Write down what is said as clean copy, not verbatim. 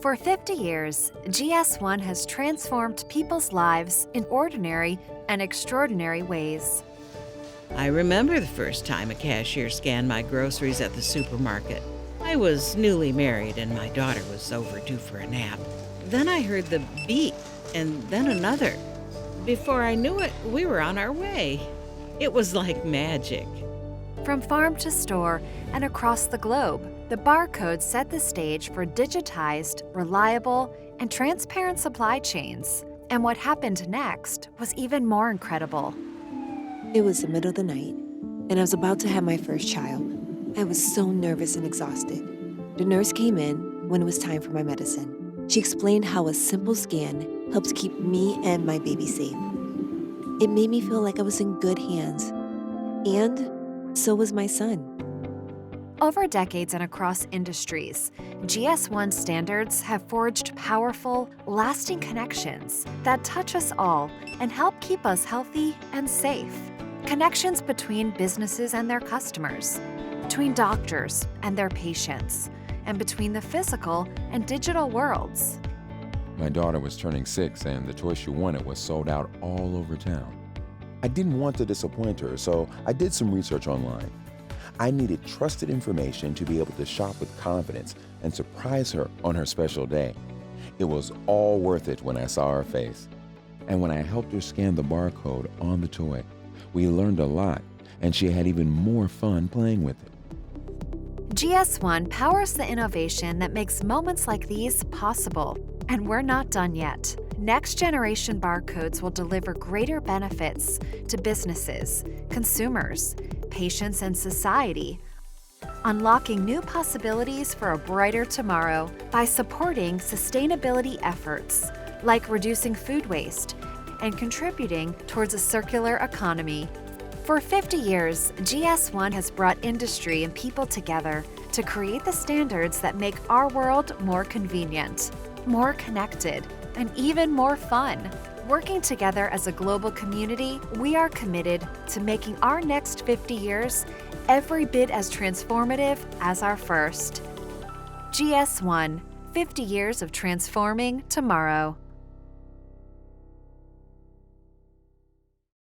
For 50 years, GS1 has transformed people's lives in ordinary and extraordinary ways. I remember the first time a cashier scanned my groceries at the supermarket. I was newly married and my daughter was overdue for a nap. Then I heard the beep and then another. Before I knew it, we were on our way. It was like magic. From farm to store and across the globe, the barcode set the stage for digitized, reliable, and transparent supply chains. And what happened next was even more incredible. It was the middle of the night, and I was about to have my first child. I was so nervous and exhausted. The nurse came in when it was time for my medicine. She explained how a simple scan helps keep me and my baby safe. It made me feel like I was in good hands. And so was my son. Over decades and across industries, GS1 standards have forged powerful, lasting connections that touch us all and help keep us healthy and safe. Connections between businesses and their customers, between doctors and their patients, and between the physical and digital worlds. My daughter was turning 6 and the toy she wanted was sold out all over town. I didn't want to disappoint her, so I did some research online. I needed trusted information to be able to shop with confidence and surprise her on her special day. It was all worth it when I saw her face. And when I helped her scan the barcode on the toy, we learned a lot, and she had even more fun playing with it. GS1 powers the innovation that makes moments like these possible. And we're not done yet. Next generation barcodes will deliver greater benefits to businesses, consumers, patients, and society, unlocking new possibilities for a brighter tomorrow by supporting sustainability efforts like reducing food waste and contributing towards a circular economy. For 50 years, GS1 has brought industry and people together to create the standards that make our world more convenient, more connected, and even more fun. Working together as a global community, we are committed to making our next 50 years every bit as transformative as our first. GS1, 50 years of transforming tomorrow.